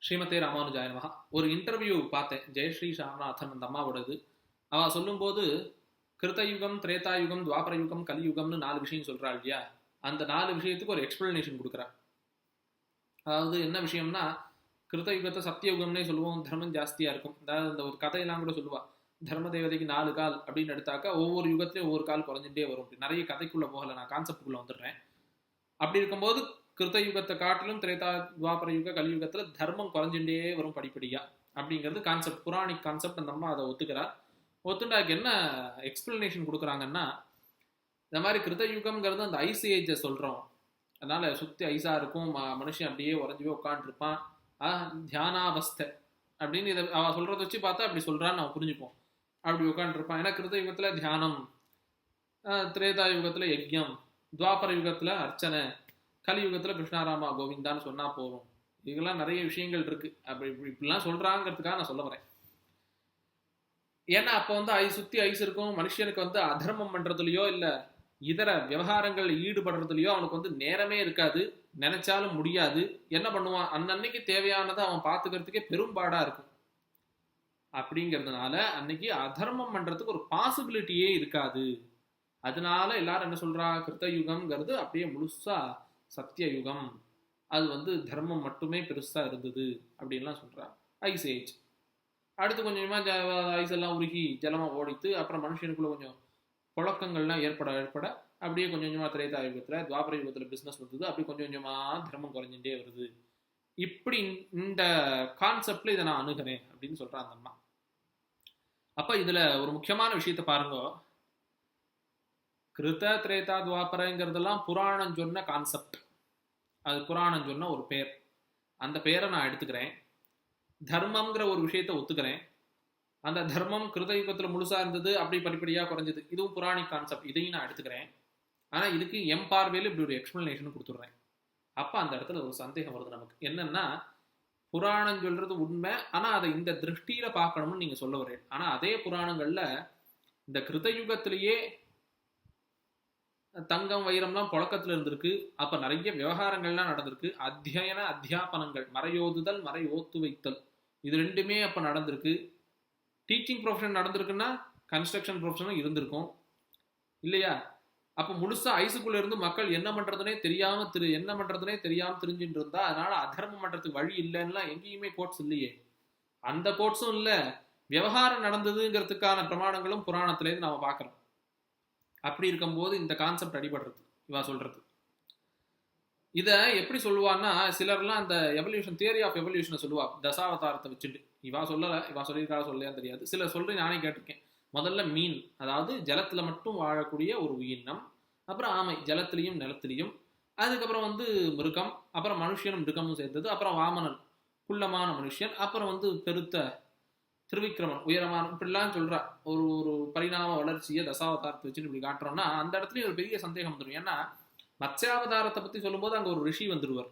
ஸ்ரீமதே ராமானுஜாய நமஹா. ஒரு இன்டர்வியூ பார்த்தேன், ஜெயஸ்ரீ சாமநாதன் அந்த அம்மாவோடது. அவள் சொல்லும்போது கிருத்தயுகம், திரேதாயுகம், துவாபர யுகம், கலியுகம்னு 4 விஷயம் சொல்கிறா இல்லையா? அந்த 4 விஷயத்துக்கு ஒரு எக்ஸ்பிளனேஷன் கொடுக்குறா. அதாவது என்ன விஷயம்னா, கிருத்தயுகத்தை சத்தியயுகம்னே சொல்லுவோம், தர்மம் ஜாஸ்தியாக இருக்கும். அதாவது அந்த ஒரு கதையெல்லாம் கூட சொல்லுவாள், தர்ம தேவதைக்கு 4 கால் அப்படின்னு எடுத்தாக்கா ஒவ்வொரு யுகத்திலையும் ஒவ்வொரு கால் குறைஞ்சிட்டே வரும். நிறைய கதைக்குள்ளே போகலை, நான் கான்செப்டுக்குள்ளே வந்துடுறேன். அப்படி இருக்கும்போது கிருத்த யுகத்தை காட்டிலும் திரேதா துவாபர யுக கலியுகத்தில் தர்மம் குறைஞ்சுட்டே வரும் படிப்படியா அப்படிங்கிறது கான்செப்ட், புராணிக் கான்செப்ட். அந்த அம்மா அதை ஒத்துக்கிறா. ஒத்துண்டாக்கு என்ன எக்ஸ்பிளனேஷன் கொடுக்குறாங்கன்னா, இந்த மாதிரி கிருத்த யுகம்ங்கிறது அந்த ஐஸ் ஏஜை சொல்கிறோம், அதனால சுற்றி ஐஸாக இருக்கும், மனுஷன் அப்படியே உறைஞ்சிவே உட்காந்துருப்பான், தியானாவஸ்தை அப்படின்னு இதை அவள் சொல்கிறத வச்சு பார்த்தா அப்படி சொல்கிறான்னு நம்ம புரிஞ்சுப்போம். அப்படி உட்காந்துருப்பான். ஏன்னா கிருத்த யுகத்தில் தியானம், திரேதா யுகத்தில் யஜ்யம், துவாபர யுகத்தில் அர்ச்சனை, கலியுகத்தில் கிருஷ்ணாராமா கோவிந்தான்னு சொன்னால் போகும். இதெல்லாம் நிறைய விஷயங்கள் இருக்குது. அப்படி இப்படிலாம் சொல்கிறாங்கிறதுக்காக நான் சொல்ல வரேன். ஏன்னா அப்போ வந்து சுற்றி ஐஸ் இருக்கும். மனுஷனுக்கு வந்து அதர்மம் பண்ணுறதுலையோ இல்லை இதர விவகாரங்கள் ஈடுபடுறதுலையோ அவனுக்கு வந்து நேரமே இருக்காது, நினைச்சாலும் முடியாது. என்ன பண்ணுவான், அன்னன்னைக்கு தேவையானதை அவன் பார்த்துக்கிறதுக்கே பெரும்பாடாக இருக்கும். அப்படிங்கிறதுனால அன்னைக்கு அதர்மம் பண்ணுறதுக்கு ஒரு பாசிபிலிட்டியே இருக்காது. அதனால எல்லாரும் என்ன சொல்கிறா, கிருத்த யுகம்ங்கிறது அப்படியே முழுசா சத்தியயுகம், அது வந்து தர்மம் மட்டுமே பெருசாக இருந்தது அப்படின்லாம் சொல்கிறா. ஐஸ் ஏஜ் அடுத்து கொஞ்சம் கொஞ்சமாக ஐஸ் எல்லாம் உருகி ஜலமாக ஓடித்து, அப்புறம் மனுஷனுக்குள்ள கொஞ்சம் புழக்கங்கள்லாம் ஏற்பட அப்படியே கொஞ்சம் கொஞ்சமாக திரேதா யுகத்தில் துவாபர யுகத்தில் பிஸ்னஸ் வந்தது. அப்படி கொஞ்சம் கொஞ்சமாக தர்மம் குறைஞ்சிட்டே வருது. இப்படி இந்த கான்செப்டில் இதை நான் அணுகிறேன் அப்படின்னு சொல்கிறேன் அந்த அம்மா. அப்போ இதில் ஒரு முக்கியமான விஷயத்தை பாருங்க, கிருத்த திரேதா துவாபரங்கிறதெல்லாம் புராணம் சொன்ன கான்செப்ட். அது புராணம் சொன்ன ஒரு பேர். அந்த பேரை நான் எடுத்துக்கிறேன். தர்மம்ங்கிற ஒரு விஷயத்தை ஒத்துக்கிறேன். அந்த தர்மம் கிருத யுகத்தில் முழுசாக இருந்தது, அப்படி படிப்படியாக குறைஞ்சது. இதுவும் புராணிக் கான்செப்ட், இதையும் நான் எடுத்துக்கிறேன். ஆனால் இதுக்கு எம் பார்வையில் இப்படி ஒரு எக்ஸ்பிளனேஷன் கொடுத்துட்றேன். அப்போ அந்த இடத்துல ஒரு சந்தேகம் வருது நமக்கு. என்னன்னா, புராணம் சொல்றது உண்மை, ஆனால் அதை இந்த திருஷ்டியில் பார்க்கணும்னு நீங்கள் சொல்ல வரேன். ஆனால் அதே புராணங்களில் இந்த கிருத யுகத்திலேயே தங்கம் வைரம்லாம் புழக்கத்தில் இருந்திருக்கு. அப்போ நிறைய விவகாரங்கள்லாம் நடந்திருக்கு. அத்தியன அத்தியாபனங்கள், மறையோதுதல் மறை ஓத்து வைத்தல், இது ரெண்டுமே அப்போ நடந்திருக்கு. டீச்சிங் ப்ரொஃபஷன் நடந்திருக்குன்னா கன்ஸ்ட்ரக்ஷன் ப்ரொஃபஷனும் இருந்திருக்கும் இல்லையா? அப்போ முழுசா ஐஸுக்குள்ள இருந்து மக்கள் என்ன பண்றதுனே தெரியாம தெரிஞ்சுட்டு இருந்தா, அதனால அதர்மம் பண்றதுக்கு வழி இல்லைன்னா எங்கேயுமே கோட்ஸ் இல்லையே. அந்த கோட்ஸும் இல்லை, விவகாரம் நடந்ததுங்கிறதுக்கான பிரமாணங்களும் புராணத்திலேருந்து நாம பார்க்குறோம். அப்படி இருக்கும்போது இந்த கான்செப்ட் அடிபடுறது இவா சொல்றது. இதை எப்படி சொல்லுவான்னா, சிலர்லாம் அந்த எவல்யூஷன் தியரி ஆஃப் எவல்யூஷனை சொல்லுவா, தசாவதாரத்தை வச்சுட்டு. இவா சொல்லலை, இவா சொல்லியிருக்கா சொல்லையான்னு தெரியாது. சிலர் சொல்றேன், நானே கேட்டிருக்கேன். முதல்ல மீன், அதாவது ஜலத்தில் மட்டும் வாழக்கூடிய ஒரு உயிரினம், அப்புறம் ஆமை ஜலத்திலையும் நிலத்திலையும், அதுக்கப்புறம் வந்து மிருகம், அப்புறம் மனுஷனும் மிருகமும் சேர்ந்தது, அப்புறம் வாமனன் குள்ளமான மனுஷன், அப்புறம் வந்து பெருத்த திருவிக்கிரமன் உயரமான, இப்படிலாம் சொல்றா. ஒரு ஒரு பரிணாம வளர்ச்சியை தசாவதாரத்தை வச்சுட்டு இப்படி காட்டுறோம்னா அந்த இடத்துலயும் ஒரு பெரிய சந்தேகம் வந்துடும். ஏன்னா மத்ஸ்யாவதாரத்தை பத்தி சொல்லும்போது அங்க ஒரு ரிஷி வந்துடுவார்.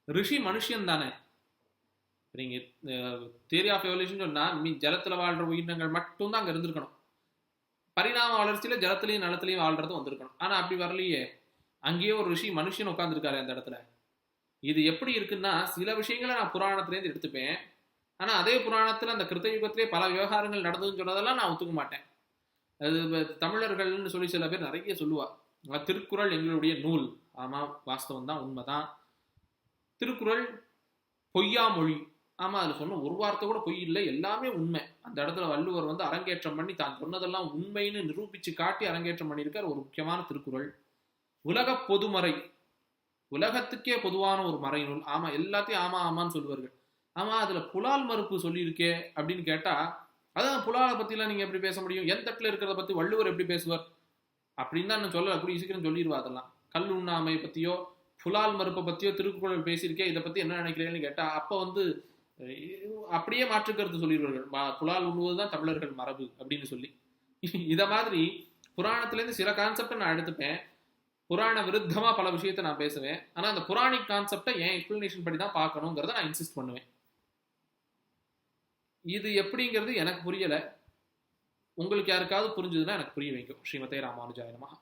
ரிஷி மனுஷன் தானே. நீங்க தியரி ஆஃப் எவல்யூஷன் சொன்னா ஜலத்துல வாழ்ற உயிரினங்கள் மட்டும்தான் அங்க இருந்திருக்கணும். பரிணாம வளர்ச்சியில ஜலத்திலையும் நிலத்திலையும் வாழ்றது வந்திருக்கணும். ஆனா அப்படி வரலையே. அங்கேயே ஒரு ரிஷி மனுஷன் உட்காந்துருக்காரு அந்த இடத்துல. இது எப்படி இருக்குன்னா, சில விஷயங்களை நான் புராணத்திலேருந்து எடுத்துப்பேன், ஆனா அதே புராணத்துல அந்த கிருத்த யுகத்திலே பல விவகாரங்கள் நடந்ததுன்னு சொன்னதெல்லாம் நான் ஒத்துக்க மாட்டேன். அது தமிழர்கள்னு சொல்லி சில பேர் நிறைய சொல்லுவா, திருக்குறள் எங்களுடைய நூல். ஆமா, வாஸ்தவம் தான், உண்மைதான். திருக்குறள் பொய்யா மொழி. ஆமா, அதுல சொன்ன ஒரு வார்த்தை கூட பொய் இல்லை, எல்லாமே உண்மை. அந்த இடத்துல வள்ளுவர் வந்து அரங்கேற்றம் பண்ணி தான் சொன்னதெல்லாம் உண்மைன்னு நிரூபிச்சு காட்டி அரங்கேற்றம் பண்ணியிருக்கார் ஒரு முக்கியமான திருக்குறள். உலக பொதுமறை, உலகத்துக்கே பொதுவான ஒரு மறை நூல். ஆமா, எல்லாத்தையும் ஆமா ஆமான்னு சொல்லுவார்கள். ஆமா, அதுல புலால் மறுப்பு சொல்லியிருக்கே அப்படின்னு கேட்டா, அதான் புலாலை பத்திலாம் நீங்க எப்படி பேச முடியும், எந்த தட்டுல இருக்கிறத பத்தி வள்ளுவர் எப்படி பேசுவார் அப்படின்னு தான் நான் சொல்லல, கூடிய சீக்கிரம் சொல்லிடுவா. அதெல்லாம் கல் உண்ணாமை பத்தியோ புலால் மறுப்பை பத்தியோ திருக்குறள் பேசியிருக்கேன், இதை பத்தி என்ன நினைக்கிறேன்னு கேட்டா அப்ப வந்து அப்படியே மாற்றுக்கருத்து சொல்லிடுவார்கள், புலால் உண்ணுவதுதான் தமிழர்கள் மரபு அப்படின்னு சொல்லி. இத மாதிரி புராணத்திலேருந்து சில கான்செப்டை நான் எடுத்துப்பேன், புராண விருத்தமா பல விஷயத்த நான் பேசுவேன். ஆனா அந்த புராணிக் கான்செப்டை என் எக்ஸ்பிளனேஷன் படி தான் பார்க்கணுங்கிறத நான் இன்சிஸ்ட் பண்ணுவேன். இது எப்படிங்கிறது எனக்கு புரியல. உங்களுக்கு யாருக்காவது புரிஞ்சதுன்னா எனக்கு புரிய வைக்கும். ஸ்ரீமதே ராமானுஜாய நமஹ.